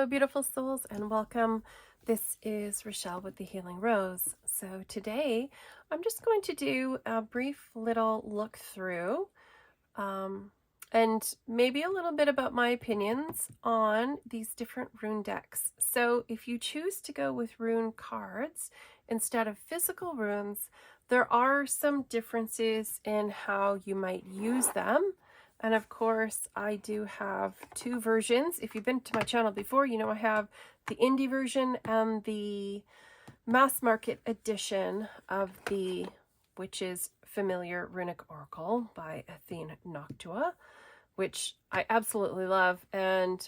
Hello, beautiful souls, and welcome. This is Rochelle with the Healing Rose. So today I'm just going to do a brief little look through and maybe a little bit about my opinions on these different rune decks. So if you choose to go with rune cards instead of physical runes, there are some differences in how you might use them. And of course, I do have two versions. If you've been to my channel before, you know I have the indie version and the mass market edition of the Witch's Familiar Runic Oracle by Athene Noctua, which I absolutely love. And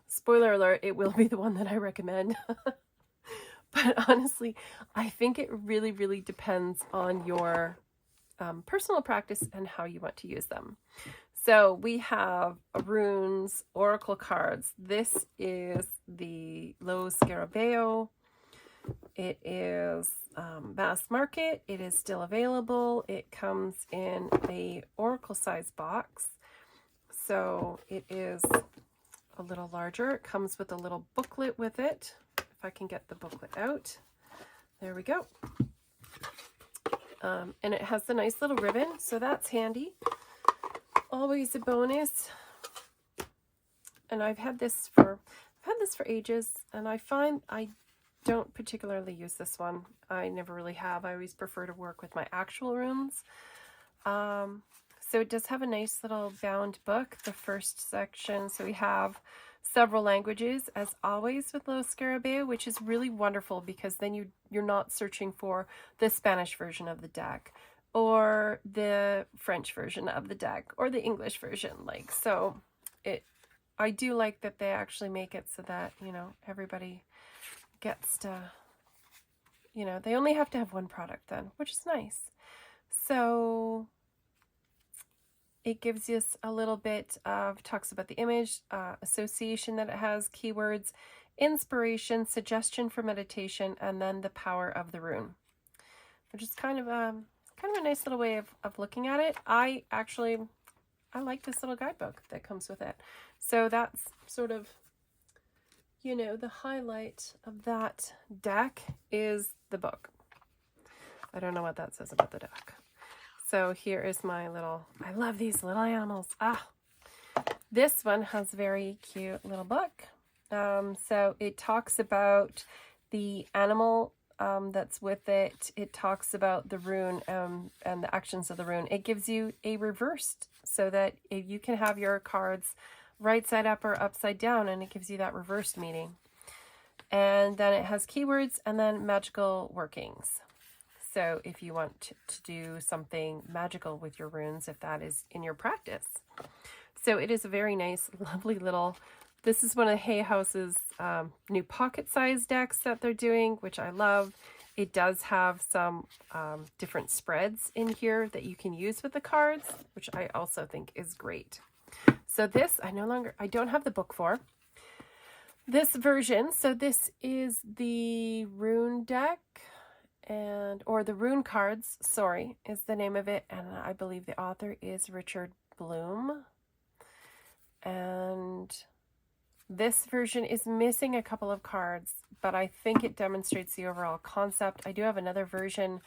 spoiler alert, it will be the one that I recommend. But honestly, I think it really, really depends on your personal practice and how you want to use them. So we have runes, oracle cards. This is the Lo Scarabeo. It is mass market. It is still available. It comes in a oracle size box. So it is a little larger. It comes with a little booklet with it. If I can get the booklet out. There we go. And it has the nice little ribbon, so that's handy. Always a bonus. And I've had this for ages, and I find I don't particularly use this one. I never really have. I always prefer to work with my actual runes. So it does have a nice little bound book, the first section. So we have several languages, as always with Lo Scarabeo, which is really wonderful because then you're not searching for the Spanish version of the deck or the French version of the deck or the English version. So I do like that they actually make it so that, everybody gets to, they only have to have one product then, which is nice. So it gives us a little bit of, talks about the image, association that it has, keywords, inspiration, suggestion for meditation, and then the power of the rune, which is kind of a nice little way of looking at it. I like this little guidebook that comes with it. So that's sort of, the highlight of that deck is the book. I don't know what that says about the deck. So here is my little, I love these little animals. This one has a very cute little book. So it talks about the animal that's with it. It talks about the rune and the actions of the rune. It gives you a reversed so that you can have your cards right side up or upside down, and it gives you that reversed meaning. And then it has keywords and then magical workings. So if you want to do something magical with your runes, if that is in your practice. So it is a very nice, lovely little, this is one of Hay House's new pocket-sized decks that they're doing, which I love. It does have some different spreads in here that you can use with the cards, which I also think is great. So this, I don't have the book for. This version, so this is the rune deck, or the Rune Cards, sorry, is the name of it. And I believe the author is Richard Blum. And this version is missing a couple of cards, but I think it demonstrates the overall concept. I do have another version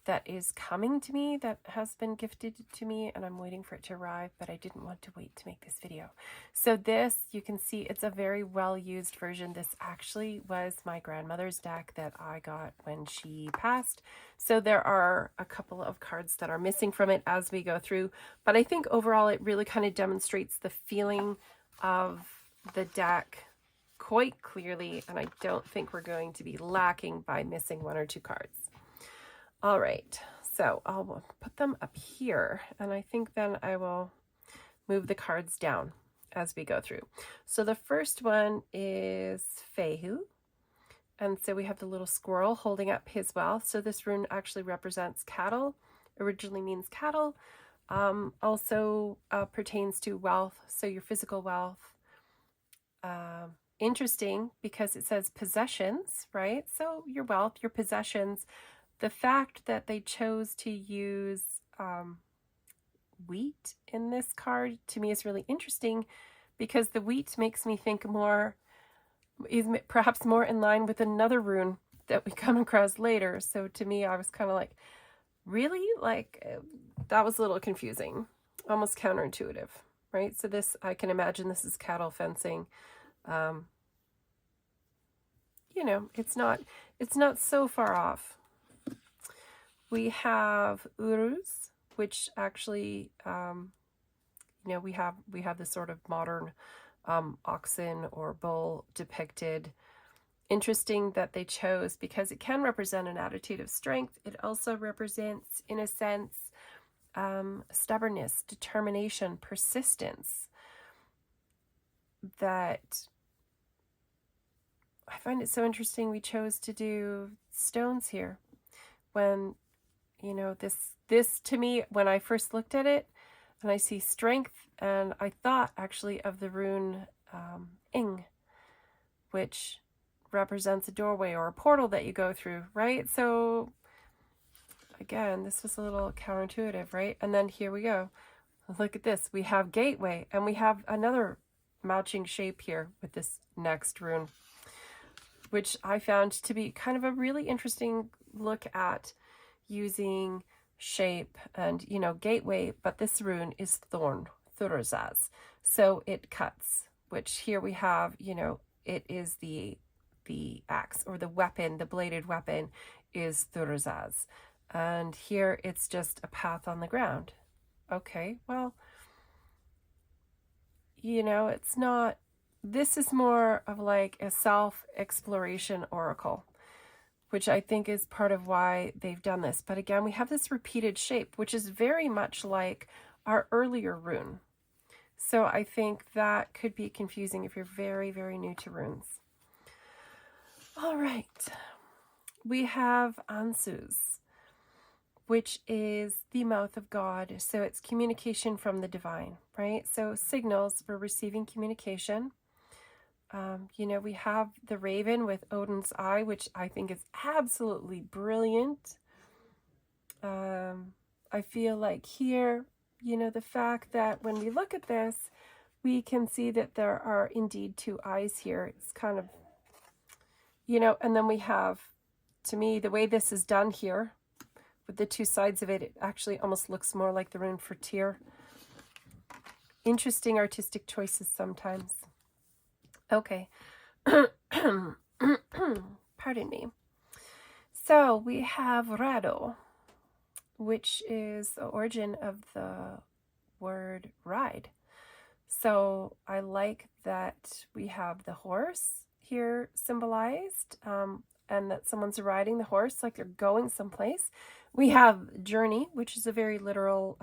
that is coming to me that has been gifted to me, and I'm waiting for it to arrive, but I didn't want to wait to make this video. So this, you can see it's a very well-used version. This actually was my grandmother's deck that I got when she passed. So there are a couple of cards that are missing from it as we go through, but I think overall it really kind of demonstrates the feeling of the deck quite clearly, and I don't think we're going to be lacking by missing one or two cards. All right, so I'll put them up here, and I think then I will move the cards down as we go through. So the first one is Fehu, and so we have the little squirrel holding up his wealth. So this rune actually represents cattle, originally means cattle, also pertains to wealth, so your physical wealth. Interesting because it says possessions, right? So your wealth, your possessions. The fact that they chose to use wheat in this card to me is really interesting because the wheat makes me think more is perhaps more in line with another rune that we come across later. So to me, I was kind of like, really? Like, that was a little confusing, almost counterintuitive, right? So this, I can imagine this is cattle fencing. You know, it's not so far off. We have urus, which actually, you know, we have this sort of modern oxen or bull depicted. Interesting that they chose, because it can represent an attitude of strength. It also represents, in a sense, stubbornness, determination, persistence. That I find it so interesting we chose to do stones here, when, you know, this to me, when I first looked at it and I see strength, and I thought actually of the rune ing, which represents a doorway or a portal that you go through, right? So again, this was a little counterintuitive, right? And then here we go. Look at this. We have gateway, and we have another matching shape here with this next rune, which I found to be kind of a really interesting look at using shape and, you know, gateway, but this rune is thorn, thurazaz. So it cuts, which here we have, you know, it is the axe, or the weapon, the bladed weapon is thurazaz. And here it's just a path on the ground. Okay, well, you know, it's not, this is more of like a self-exploration oracle, which I think is part of why they've done this. But again, we have this repeated shape, which is very much like our earlier rune. So I think that could be confusing if you're very, very new to runes. All right, we have Ansus, which is the mouth of God. So it's communication from the divine, right? So signals for receiving communication. You know, we have the raven with Odin's eye, which I think is absolutely brilliant. I feel like here, you know, the fact that when we look at this, we can see that there are indeed two eyes here. It's kind of, you know, and then we have, to me, the way this is done here, with the two sides of it, it actually almost looks more like the rune for Tyr. Interesting artistic choices sometimes. Okay. Pardon me. So we have Rado, which is the origin of the word ride. So I like that we have the horse here symbolized, and that someone's riding the horse like they're going someplace. We have journey, which is a very literal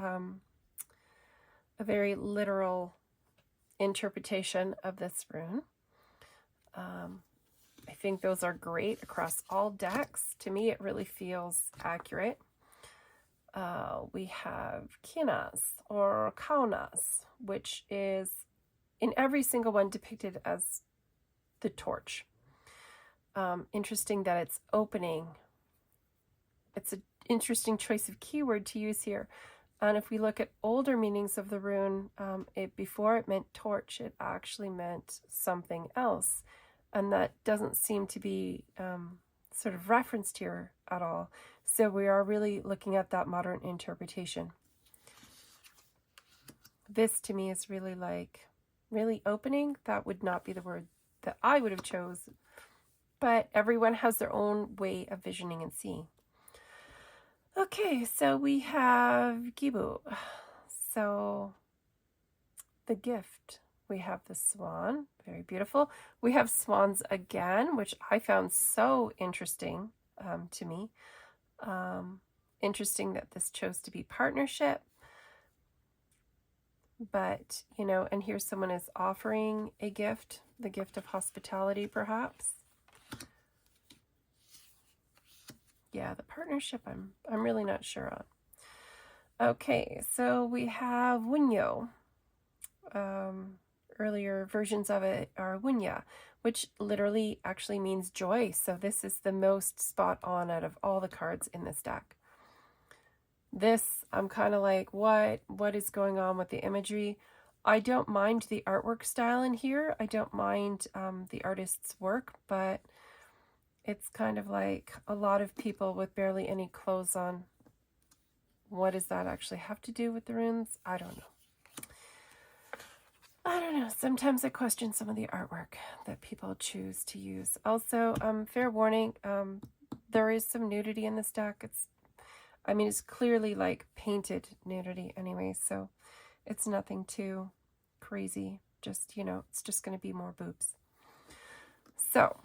interpretation of this rune. I think those are great across all decks. To me, it really feels accurate. We have Kinas or Kaunas, which is in every single one depicted as the torch. Interesting that it's opening. It's an interesting choice of keyword to use here. And if we look at older meanings of the rune, before it meant torch, it actually meant something else. And that doesn't seem to be sort of referenced here at all. So we are really looking at that modern interpretation. This to me is really like, really opening. That would not be the word that I would have chose. But everyone has their own way of visioning and seeing. Okay, so we have Gibu. So the gift. We have the swan, very beautiful. We have swans again, which I found so interesting to me. Interesting that this chose to be partnership. But, you know, and here someone is offering a gift, the gift of hospitality, perhaps. Yeah, the partnership I'm really not sure on. Okay, so we have Wunyo. Earlier versions of it are Wunya, which literally actually means joy. So this is the most spot on out of all the cards in this deck. This, I'm kind of like, what is going on with the imagery? I don't mind the artwork style in here. I don't mind the artist's work, but it's kind of like a lot of people with barely any clothes on. What does that actually have to do with the runes? I don't know. I don't know. Sometimes I question some of the artwork that people choose to use. Also, fair warning, there is some nudity in this deck. It's clearly like painted nudity anyway, so it's nothing too crazy. Just, it's just going to be more boobs. So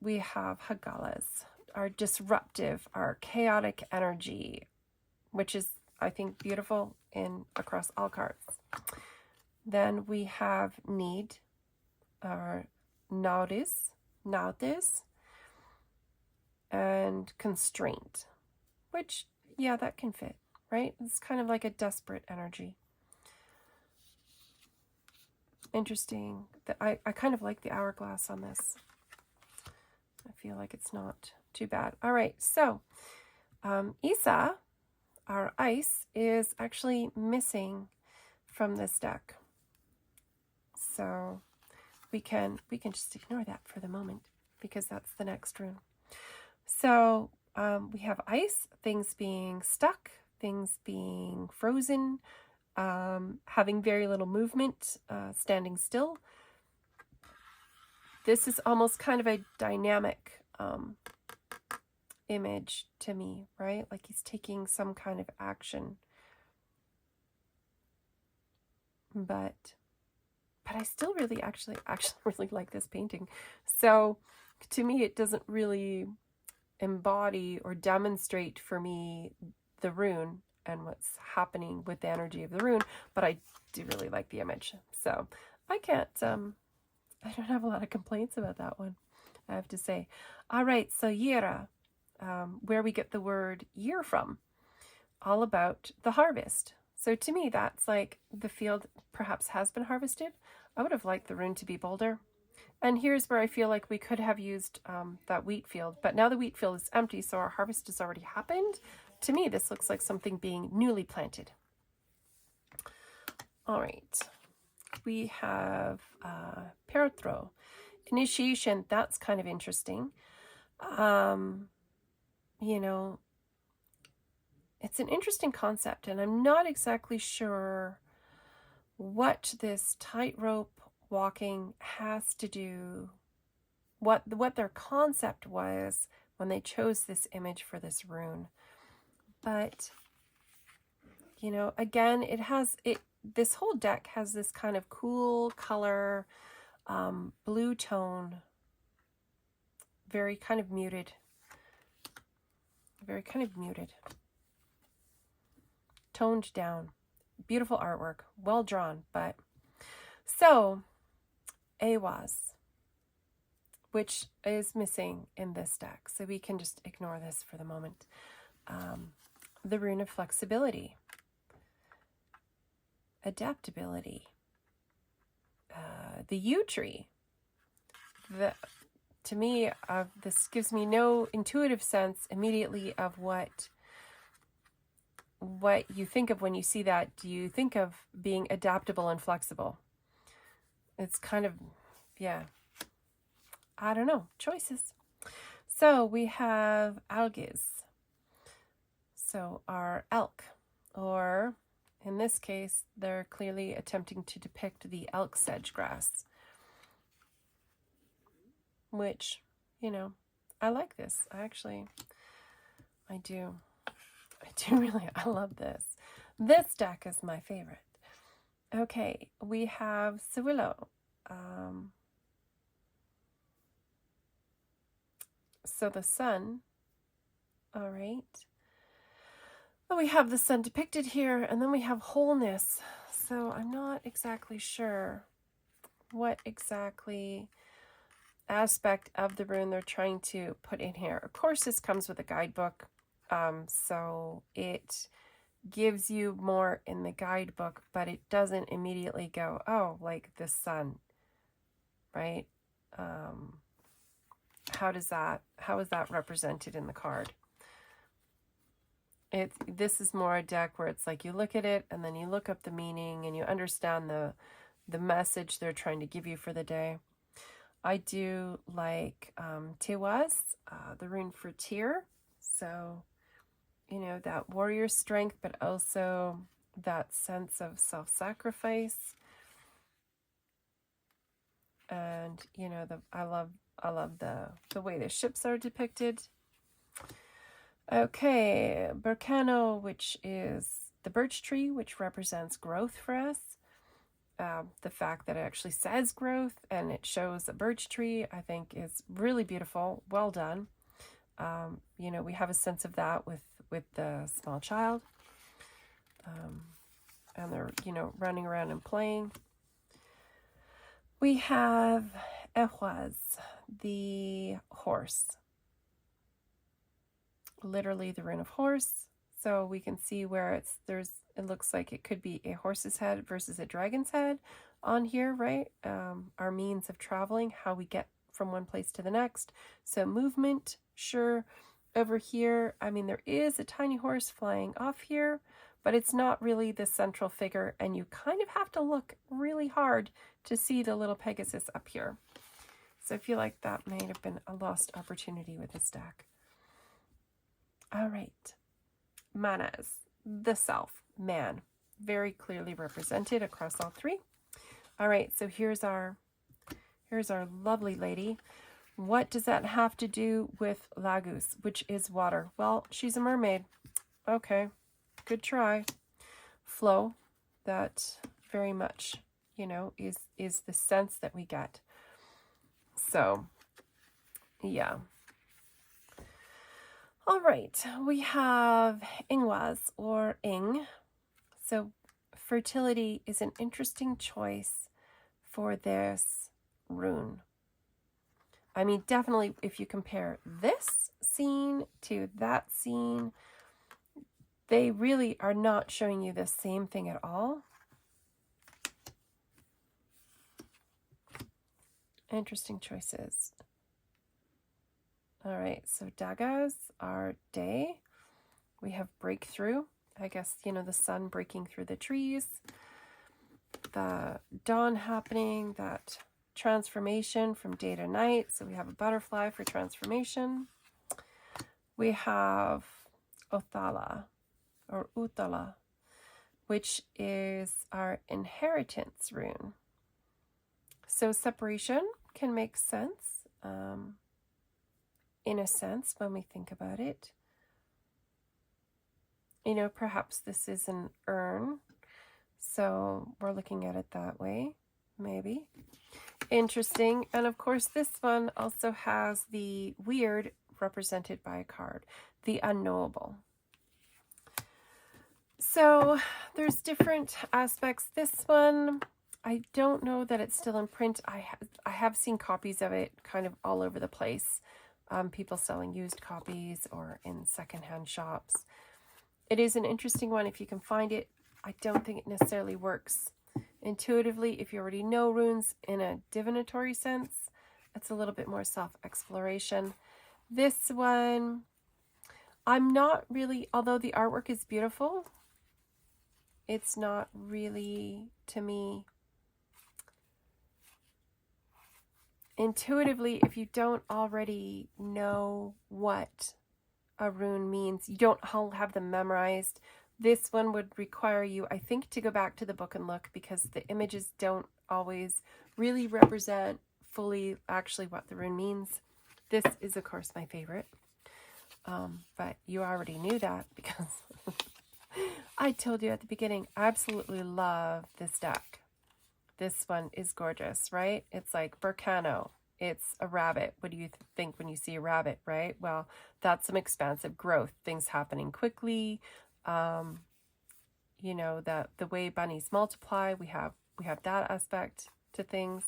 we have Hagalas, our disruptive, our chaotic energy, which is, I think, beautiful across all cards. Then we have Need, our Naudis, and Constraint, which, yeah, that can fit, right? It's kind of like a desperate energy. Interesting. I kind of like the hourglass on this. I feel like it's not too bad. All right, so Isa, our ice, is actually missing from this deck. So we can just ignore that for the moment because that's the next rune. So we have ice, things being stuck, things being frozen, having very little movement, standing still. This is almost kind of a dynamic image to me, right? Like he's taking some kind of action. But I still really actually really like this painting. So to me, it doesn't really embody or demonstrate for me the rune and what's happening with the energy of the rune, but I do really like the image. So I don't have a lot of complaints about that one, I have to say. All right, so Yera, where we get the word year from, all about the harvest. So to me, that's like the field perhaps has been harvested. I would have liked the rune to be bolder. And here's where I feel like we could have used that wheat field, but now the wheat field is empty, so our harvest has already happened. To me, this looks like something being newly planted. All right, we have Perthro. Initiation, that's kind of interesting. It's an interesting concept, and I'm not exactly sure what this tightrope walking has to do, what their concept was when they chose this image for this rune. But again, this whole deck has this kind of cool color, blue tone, very kind of muted, toned down, beautiful artwork, well drawn. But so Awaz, which is missing in this deck, so we can just ignore this for the moment. The rune of flexibility, adaptability, the yew tree. To me, this gives me no intuitive sense immediately of what you think of when you see that. Do you think of being adaptable and flexible? It's kind of, yeah, I don't know, choices. So we have algiz. So our elk, or in this case, they're clearly attempting to depict the elk sedge grass, which, I like this. I do really, I love this. This deck is my favorite. Okay, we have Sewillow. So the sun, all right. Well, we have the sun depicted here, and then we have wholeness. So I'm not exactly sure what exactly aspect of the rune they're trying to put in here. Of course, this comes with a guidebook, so it gives you more in the guidebook, but it doesn't immediately go, oh, like the sun, right? How is that represented in the card? This is more a deck where it's like you look at it and then you look up the meaning and you understand the message they're trying to give you for the day. I do like Tiwas, the rune for tear. So, you know, that warrior strength, but also that sense of self-sacrifice. And, you know, I love the way the ships are depicted. Okay, Burkano, which is the birch tree, which represents growth for us. The fact that it actually says growth and it shows a birch tree, I think is really beautiful. Well done. You know, we have a sense of that with the small child. And they're, you know, running around and playing. We have Ehwaz, the horse. Literally the rune of horse. So we can see where it looks like it could be a horse's head versus a dragon's head on here, right? Our means of traveling, how we get from one place to the next. So movement, sure. Over here, I mean, there is a tiny horse flying off here, but it's not really the central figure, and you kind of have to look really hard to see the little Pegasus up here. So I feel like that may have been a lost opportunity with this deck. All right. Manas, the self, man, very clearly represented across all three. All right, so here's our lovely lady. What does that have to do with Lagus, which is water? Well, she's a mermaid. Okay, good try. Flow, that very much, you know, is the sense that we get. So, yeah. All right, we have Ingwaz or Ing. So fertility is an interesting choice for this rune. I mean, definitely if you compare this scene to that scene, they really are not showing you the same thing at all. Interesting choices. All right, so dagas are day. We have breakthrough. I guess, you know, the sun breaking through the trees. The dawn happening, that transformation from day to night. So we have a butterfly for transformation. We have Othala or Utala, which is our inheritance rune. So separation can make sense, in a sense, when we think about it. You know, perhaps this is an urn, so we're looking at it that way, maybe. Interesting. And of course, this one also has the weird represented by a card, the unknowable. So there's different aspects. This one, I don't know that it's still in print. I have seen copies of it kind of all over the place. People selling used copies or in secondhand shops. It is an interesting one if you can find it. I don't think it necessarily works intuitively. If you already know runes in a divinatory sense, it's a little bit more self-exploration. This one, I'm not really, although the artwork is beautiful, it's not really, to me, intuitively, if you don't already know what a rune means, you don't all have them memorized, this one would require you, I think, to go back to the book and look, because the images don't always really represent fully actually what the rune means. This is, of course, my favorite. But you already knew that because I told you at the beginning, I absolutely love this deck. This one is gorgeous, right? It's like Burkano. It's a rabbit. What do you think when you see a rabbit, right? Well, that's some expansive growth, things happening quickly. You know, the way bunnies multiply, we have that aspect to things.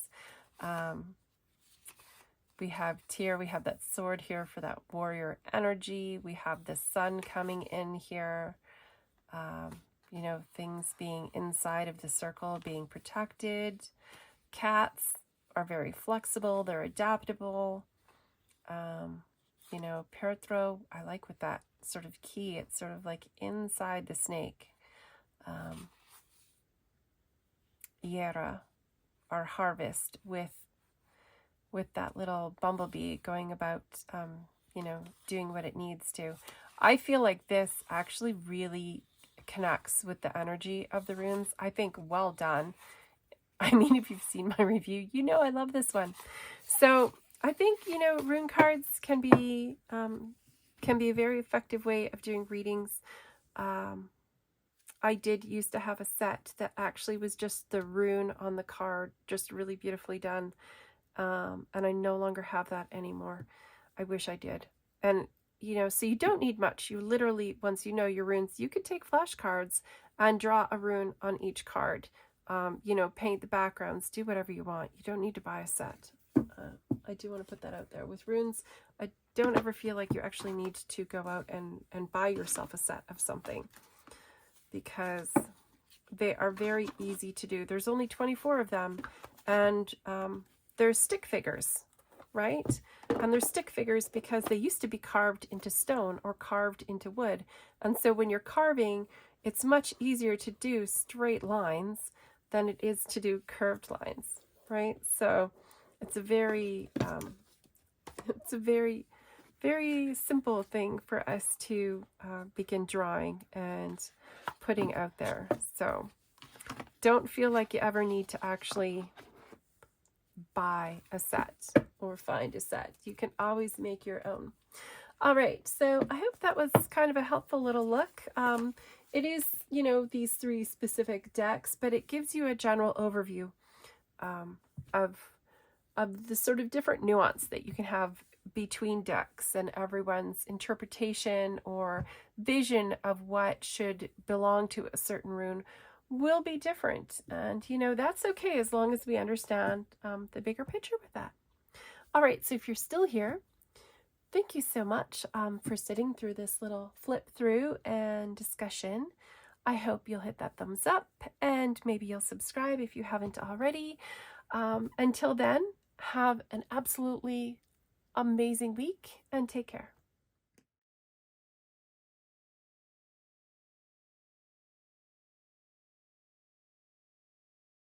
We have Tyr, we have that sword here for that warrior energy. We have the sun coming in here. You know, things being inside of the circle, being protected. Cats are very flexible, they're adaptable. You know, Perthro, I like with that sort of key, it's sort of like inside the snake. Yera, our harvest with that little bumblebee going about, you know, doing what it needs to. I feel like this actually really connects with the energy of the runes. I think well done. I mean, if you've seen my review, you know I love this one. So I think, you know, rune cards can be a very effective way of doing readings. I did used to have a set that actually was just the rune on the card, just really beautifully done. And I no longer have that anymore. I wish I did. And, you know, so you don't need much. You literally, once you know your runes, you could take flashcards and draw a rune on each card. You know, paint the backgrounds, do whatever you want. You don't need to buy a set. I do want to put that out there. With runes, I don't ever feel like you actually need to go out and buy yourself a set of something, because they are very easy to do. There's only 24 of them, and they're stick figures, right? And they're stick figures because they used to be carved into stone or carved into wood. And so when you're carving, it's much easier to do straight lines than it is to do curved lines, right? So it's a very, very simple thing for us to begin drawing and putting out there. So don't feel like you ever need to actually buy a set or find a set. You can always make your own. All right, so I hope that was kind of a helpful little look. It is, you know, these 3 specific decks, but it gives you a general overview of the sort of different nuance that you can have between decks, and everyone's interpretation or vision of what should belong to a certain rune will be different. And, you know, that's okay as long as we understand the bigger picture with that. All right, so if you're still here, thank you so much for sitting through this little flip through and discussion. I hope you'll hit that thumbs up, and maybe you'll subscribe if you haven't already. Until then, have an absolutely amazing week and take care.